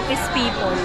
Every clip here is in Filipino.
office people.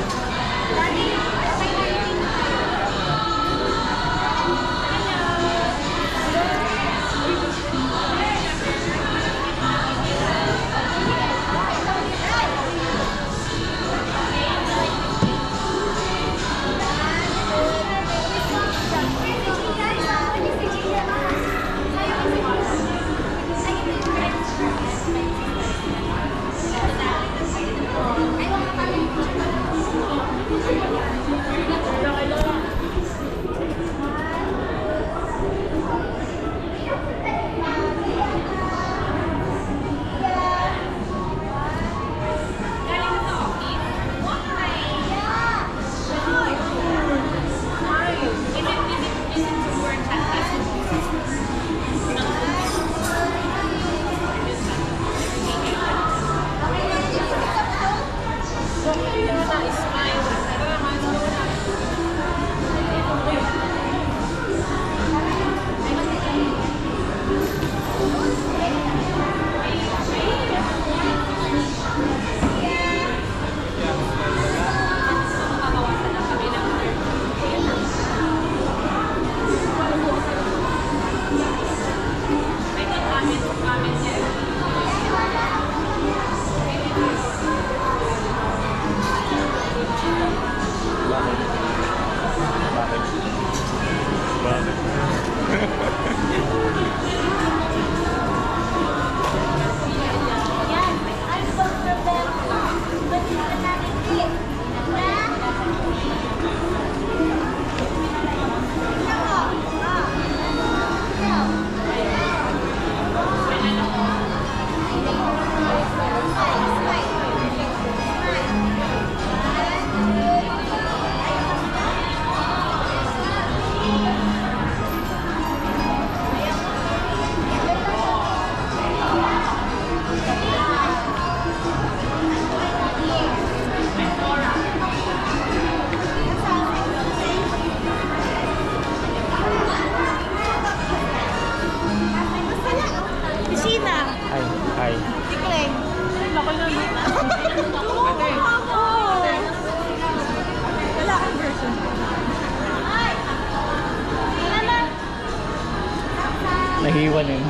Nahiwan yun.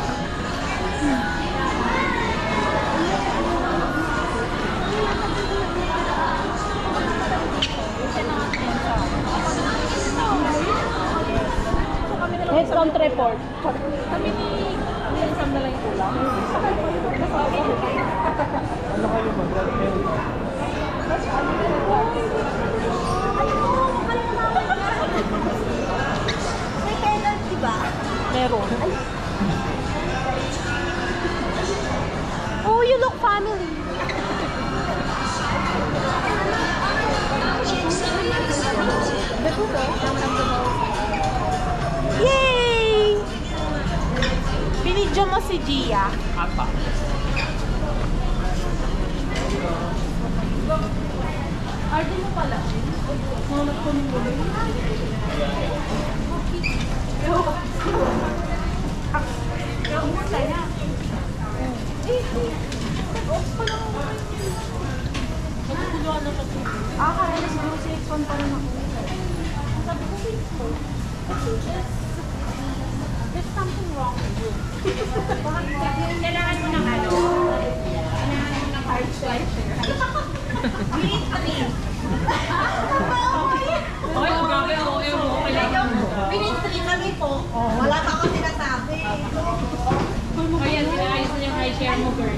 Headcount report. Kami ni Sam na lang yung kulang. Ano kayo mag-drive? May penalty ba? Meron. Oh, you look family. Yay! Binidyo mo si Gia. Apa? Arden mo pala. Nunod ko ng gabi. Kaya siguro si Exxon pa rin ako. Sabi ko, there's something wrong with you. Kailangan mo ng ano? Kailangan mo ng hard slice. We need three. Oy, grabe ako. We need three kami po. Wala pa ako sinasabi. Ayan, sinaayos na yung high share mo, girl.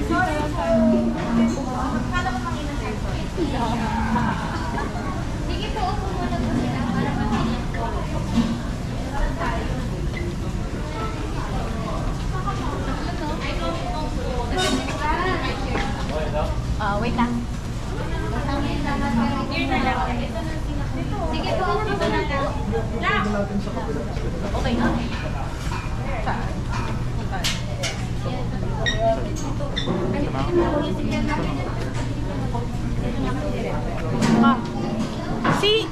Kala ko pang inasal ko. Sige po, upo muna po sila. Para mabilis po. Wait lang. Sige po, dito na lang. Okay na. Si,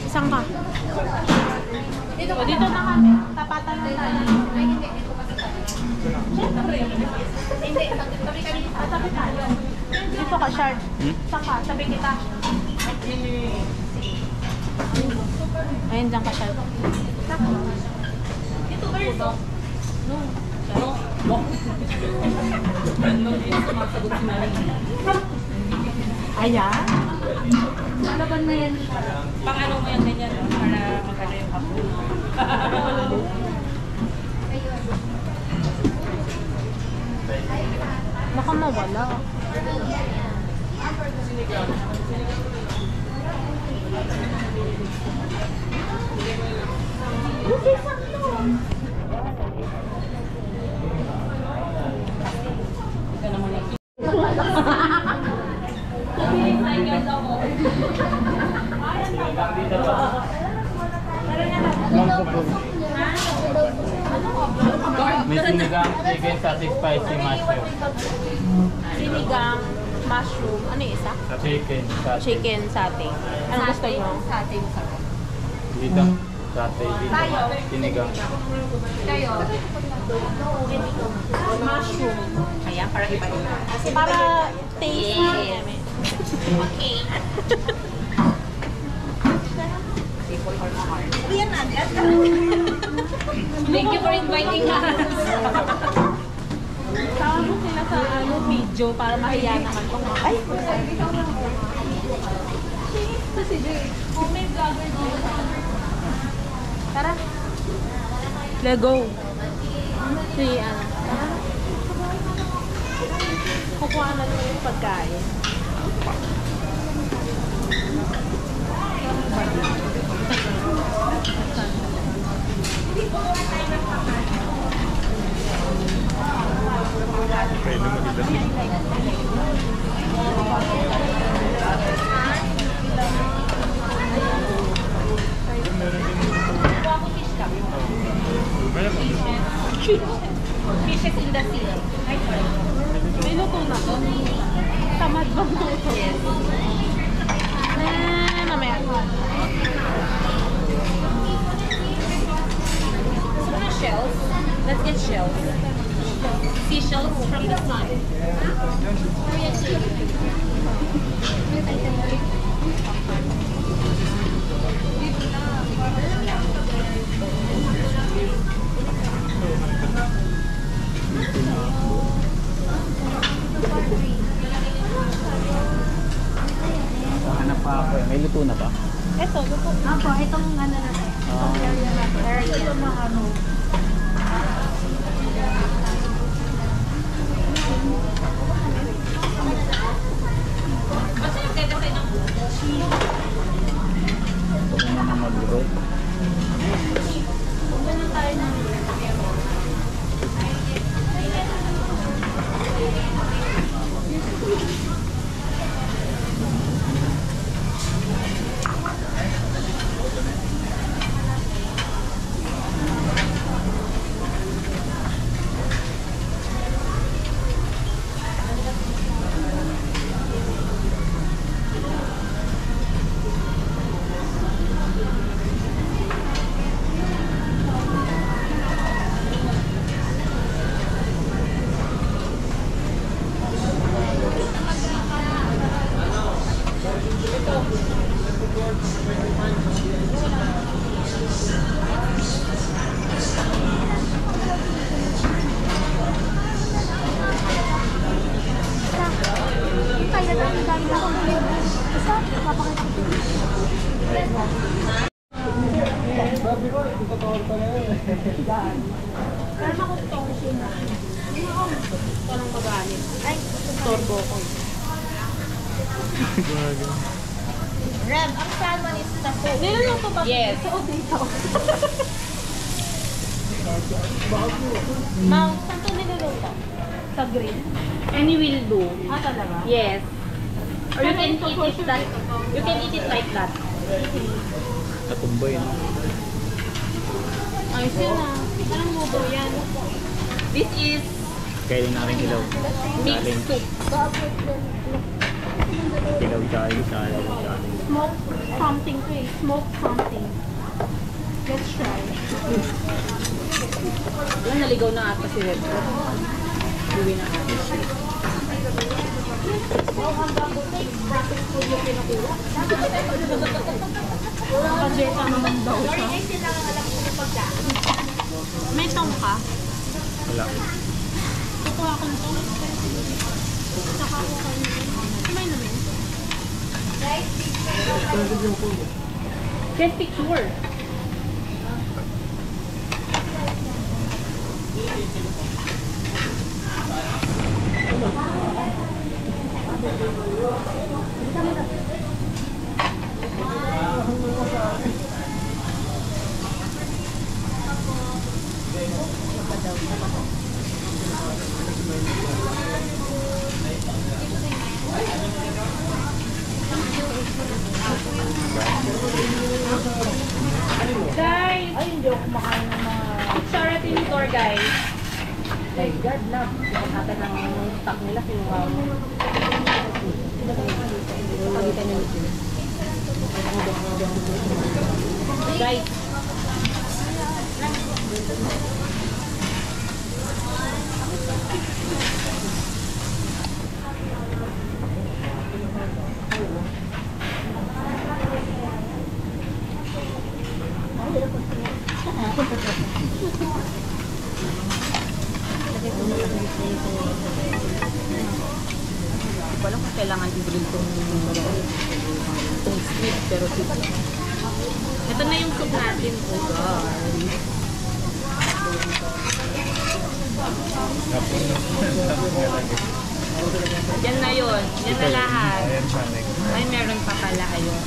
isang ka. Dito na kami. Tapatan na tayo. Ay, hindi. Dito kasi tayo. Siyempre. Hindi, tabi kami. Tabi tayo. Dito ka, Shard. Saka, sabi kita. Ayun, dyan ka siya. Saka. Dito ba ito? No. No. Ayan? Laban na yan. Pang ano mo yan ganyan, no? Para magkano yung apo. Baka mawala. May sinigang chicken sa spicy mushroom. Sinigang, mushroom, ano yung isa? Chicken sa Chicken satay. Ano gusto nyo? Satay mo sa dito. Satay dito. Sinigang. Kayo? Mushroom. Ayan, para iba yun. Para taste Yes. namin. Okay. People or mahal. Yan agad. Thank you for inviting us. Tawag mo sila sa video para mahiya naman kung ay! Tara! Let's go! Si tara! Kukuha na naman yung pagkain. Pwede mo dito. Fishes in the sea. Ay, sorry. May luto na to. Tamad ba mo ito? Yes. Mamaya. So, mga shells. Let's get shells. Seashells from the sun. Hanap pa ako eh. May luto na ba? Ito, luto. Ako, itong ano na. Itong area na. Area na ano. Basta yung kaya ng Ito mo na mag-roll. Pero makutong siya na. Parang magalit. Ay, torbo ko. Rem, ang salmon is the food. Niluluto ba? Yes. Ma'am, saan ito niluluto? Sa grill? Any will do. Ah, talaga? Yes. Or you can eat it that. You can eat it like that. Katumboy, no? Ayos yun ah. Anong luto yan? This is Kaya na rin ilaw. mixed soup. Ilaw chali, chali. Smoke something to eh. Smoke something. Let's try. Yung naligaw na ata si Red. Buwi na ata. Wow, ang babuti. Process food yung pinukuha. Kasi pa naman daw siya. Sorry, ay sila ang alam ko ng pagkain. May tong ka? Wala. Kukuha ko nito. Saka ko kayo. May namin. Get picture. Guys! Ay, hindi ako kumakain ng mga... Charity store, guys. Like, God love. Nakakata ng stock nila, kinuha mo. Pagitan nyo nito. Guys! Wala kung kailangan i-grill itong sweet, pero sweet. Ito na yung soup natin. Oh, guys. Yan na yun. Yan na lahat. Ay, meron pa pala. Ayun.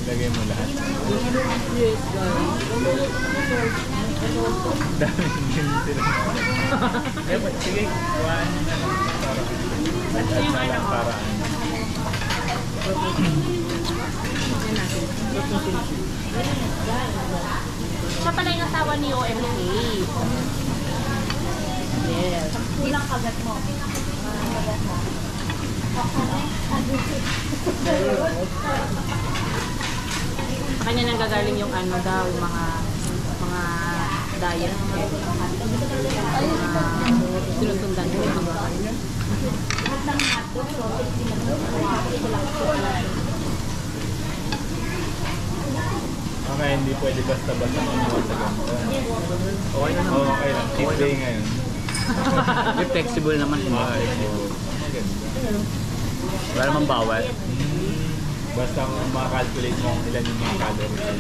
Lagay mo lahat. Yes, guys. Dami din sila. Sige, kuhaan na lang para Siya pala yung asawa ni OMK. Yes. Ilang kagat mo? Kanya nang gagaling yung ano daw, mga diet. Sinusundan ko yung mga okay, hindi pwede basta-basta manuwa sa ganito. Okay na naman. Okay lang. Cheat day ngayon. Yung flexible naman. Wala naman bawal. Basta maka-calculate mo ilan yung mga calories.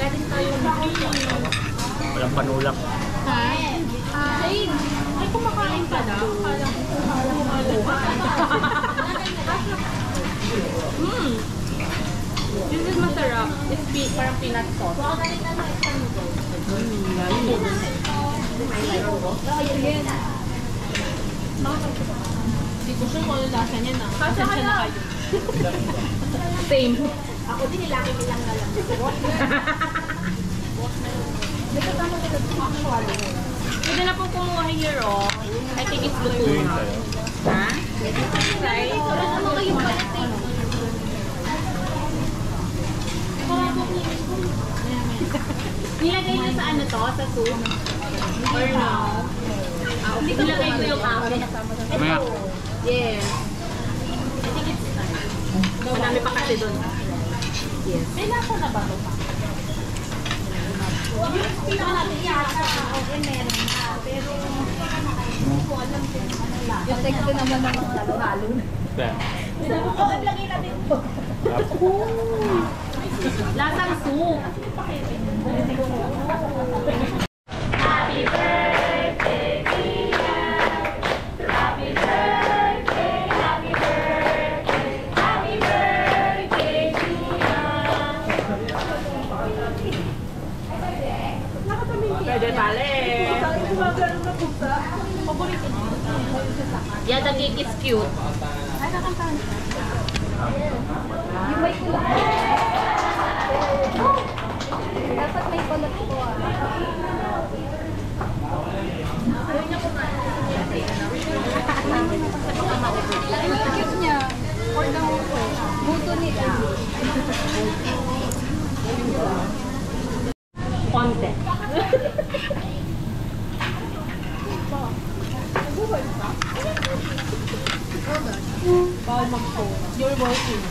pwede tayo Walang panulak. Ay, kumakain ka na. Kala ko This is masarap. It's parang peanut sauce. Hindi ko sure kung ano lasa niya na. Pasensya na kayo. Same. Ako din nilaki nilang na lang. Pwede na po kumuha hero. I think it's luto na. Ha? Right? Ano kayo pala nilagay niyo sa ano to? Sa soup? Or no? Nilagay ko yung akin. Maya. Yes. I think it's time. Marami pa kasi doon. Yes. May lasa na ba ito? natin yata. Okay, meron na. Pero, hindi ko alam kung ano lang. Yung text ko naman ng halo-halo. Yan. Oo, lagay natin ito. Lasang soup. Pwede balik. Yeah, the cake is cute. Ay, nakantahan. Yung may kulot. Dapat may kulot ko Yung cute niya. Or the buto nila. Konti. Bawal mag-phone. You're working.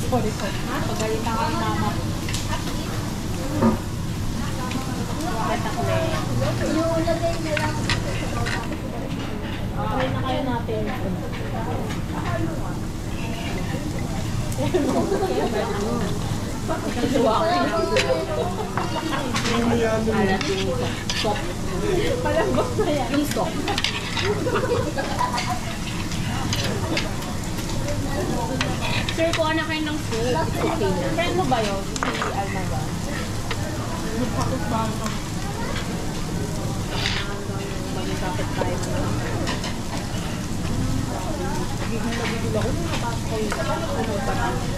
Sorry po. Pagalitan ka ng mama ko. Yung lagay nila. Okay na kayo natin. Palambos na yan. Yung stock. Sir, kuha na kayo ng soup. Okay na. Friend mo ba yun? Si Alma ba? Magkakapit tayo na lang.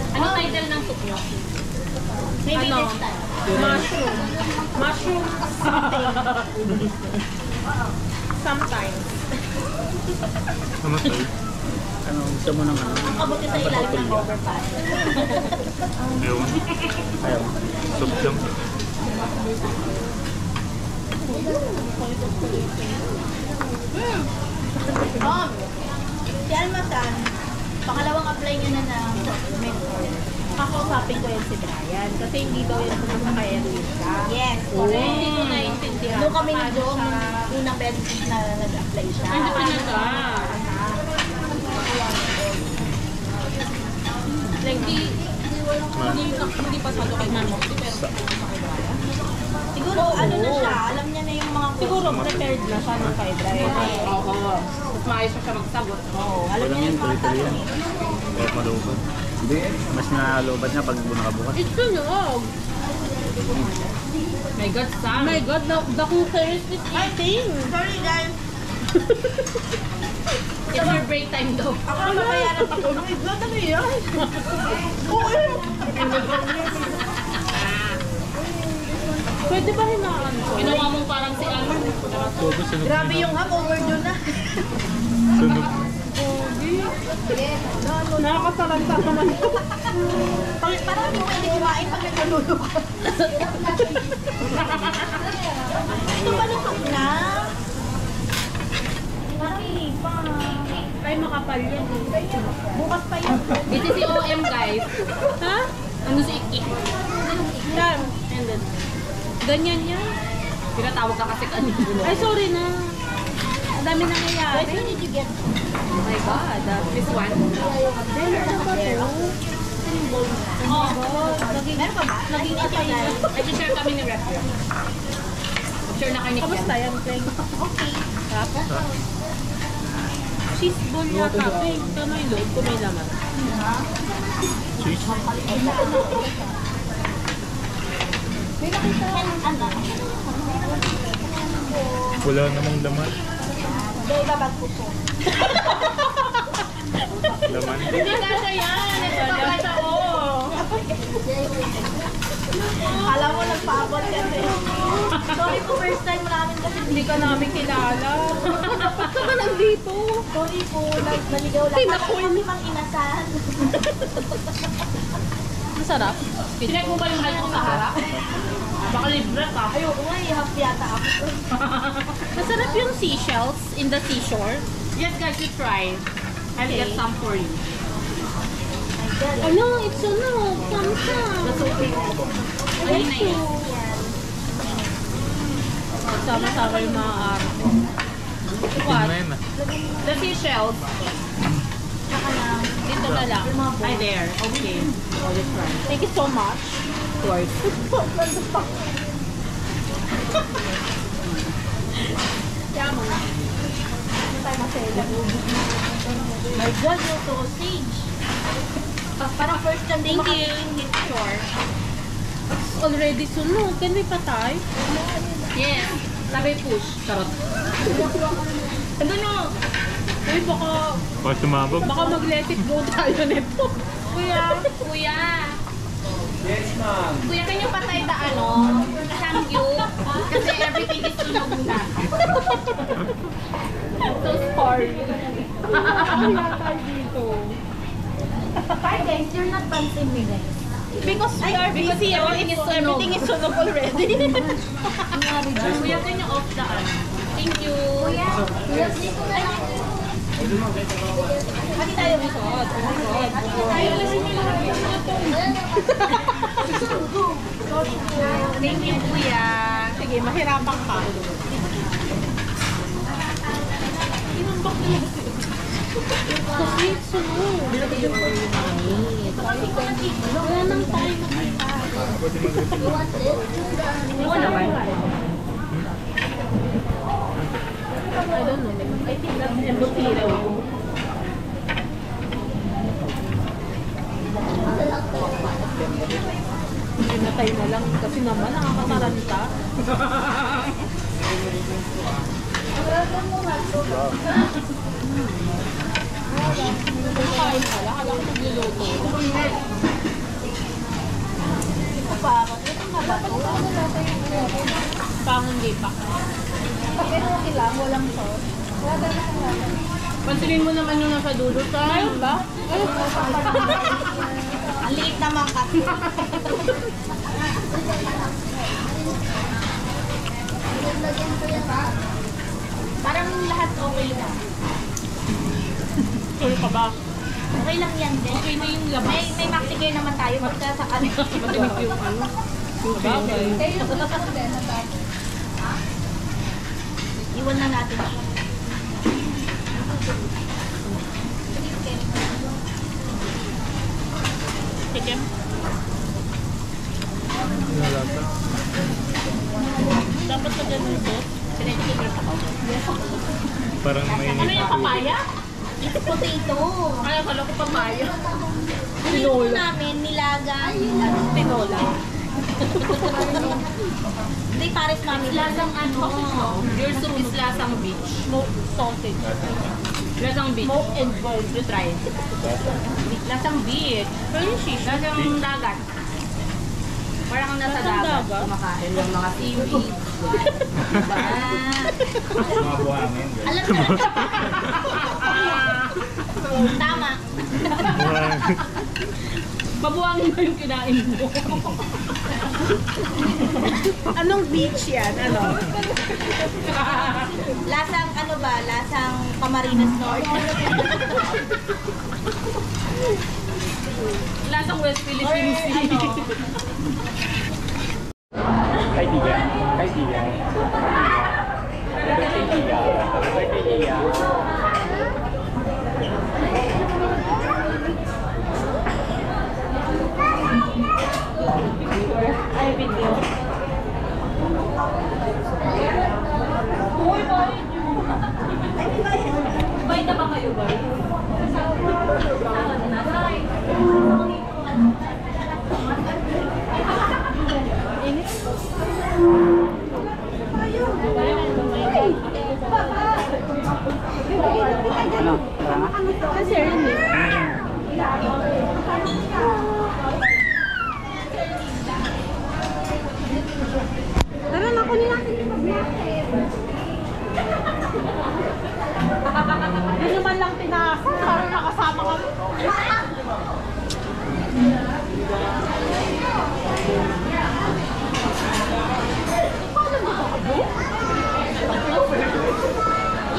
Anong title ng soup nyo? Maybe Ano? this time. Mushroom. Mushroom something. Sometimes. Namatay. Ano, gusto mo naman? Ang kabuti sa ilalim ng overpass. Ewan. Ayaw. Soup lang. Si Alma San, pangalawang apply niya na ng mentor. Kakausapin ko yan si Brian. Kasi hindi daw yan pumunta kay Erika. Yes, correct. Hindi ko naiintindihan. Doon kami ni Paano Jom, siya- unang beses na nag-apply siya. Ano pa na siya? Like, hindi pa salo kay Nano. Siguro, ano na siya, alam niya na yung mga Siguro prepared na siya nung kay Brian. Oo. Mas maayos siya magsagot. Oo, alam Walang niya yan, yung mga tuloy-tuloy yan. tanong eh. Kahit malubog. Hindi, mas nalobad na pag nakabukas. It's sunog. My God, Sam. My God, the cooker is eating. Sorry guys, It's your break time daw. ako na bayaran ako. Oh my God, ano yan? Oo, Pwede ba hinaan ko? Ginawa mo parang si Alma. Todo sunog. Grabe yung ham, overdue na. Sunog. Nakakasalanta naman ito. Parang hindi pwede kumain pag nagkalulo ko. Ito ba lutok na? Parang hindi pa. Ay, makapal yan. Bukas pa yun. This is si OM, guys. Ha? Ano si Iki? Yan. And then, ganyan yan. Pinatawag ka kasi kanina. Ay, sorry na. Ang dami nangyayari. Where did you get? Oh my God. This one? Oh, meron pa ba? Naging atay. Nag-share kami ni Rep. Share na kayo ni Kamusta Kian. yan, Peng? Okay. Tapos? Cheese ball yata. Peng, kano yung loob ko may laman. Cheese. May nakita. Ano? Wala namang laman. Dahil babag ko po. Laman. Hindi kasi yan. Ito pa kasi Kala mo nagpaabot kasi. Sorry po, first time namin kasi hindi ka namin kilala. Ba't ka ba nandito? Sorry po, naligaw lang. Tinakoy. Kami mang inasal. Masarap. Sinek mo ba yung light ko sa harap? Baka libre ka. Ayoko nga, ihap yata ako. Masarap yung seashells in the seashore. Yes guys, you try. I'll get some for you. Ano, It's sunog. Kamsa. That's okay. Ayun na yun. Sama-sama yung mga arte. Itim What? na yun ah. The seashells. Dito na lang. Ay, there. Okay. Oh, let's try. Thank you so much. Of course. Yamo. Ano tayo masaya? My God, yung sausage. Parang first time din Hit sure. already sunog. Can we patay? Yes. Sabi push. Charot. Ano nyo? Uy, Pag sumabog. baka mag-let it go tayo nito. Kuya. Kuya, can you patay the samgyup? Kasi everything is sunog na. I'm so sorry. Kaya tayo dito. Hi guys, you're not pansin me guys. Because we are busy, everything is sunog already. Kuya, can you off the Thank you. Kuya, dito na lang. Pati tayo misod. Thank you, kuya. Sige, mahirapan pa. Inumbak talaga sila. Kasi sunog. Wala nang tayo makita. Oo naman. I don't know. I think that's embutida. Pinatay na lang kasi naman nakakataranta. Kain pala, kala ko nagluluto. Pang hindi pa. Pero okay lang, walang sauce. Pansinin mo naman yung nasa dulo sa... Ayun ba? Ang liit naman kasi. Parang lahat okay na. Sorry ka ba? Okay lang yan, guys. Okay na yung labas. May maxigay naman tayo. Magka sa ano. Matinig yung ano. Sabagay. Iwan na natin siya. Chicken. Dapat sa ganun ito. Parang mainit. Ano yung papaya? It's potato. Ay, akala ko papaya. Dito namin nilaga yung Tinola. Hindi pares mami. Lasang Your soup is lasang beach. Smoked sausage. Lasang beach. Smoked and boiled. You try it. Lasang beach. Pero yung shish. Lasang dagat. Parang kang nasa Lasang dagat. dagat? Kumakain ng mga seaweed. Diba? Mga buhangin. Alam mo na. Tama. Babuangin mo yung kinain mo. Anong beach yan? Ano? Lasang ano ba? Lasang Camarines North. Lasang West Philippine Sea. Kaibigan. Kaibigan. Kaibigan. Ay, video. Bay na ba kayo, bay? Ano? Tara nga. Kasi rin eh. Tara na, kunin natin yung mag-market. Yun naman lang tinasa. Parang nakasama kami. Paano mo takbo?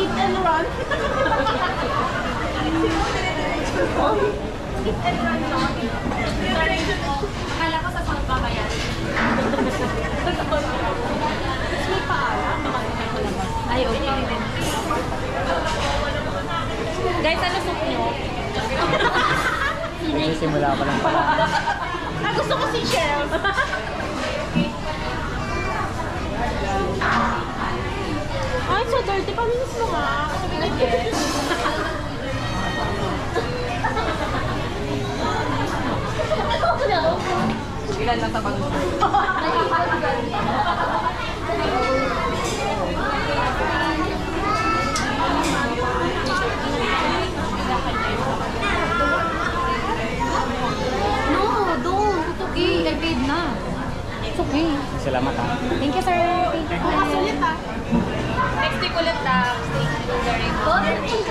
Eat and run. Guys, ano soup nyo? Nagsisimula pa lang pala. Ah, gusto ko si Chef. Ay, so dirty. Paminis mo nga. Sabi na, yes. Ilan lang sa pag-usap? No, don't. It's okay. I paid na. It's okay. Salamat ha. Thank you, sir. Thank you. Sulit ah. Next week ulit na. Stay very good.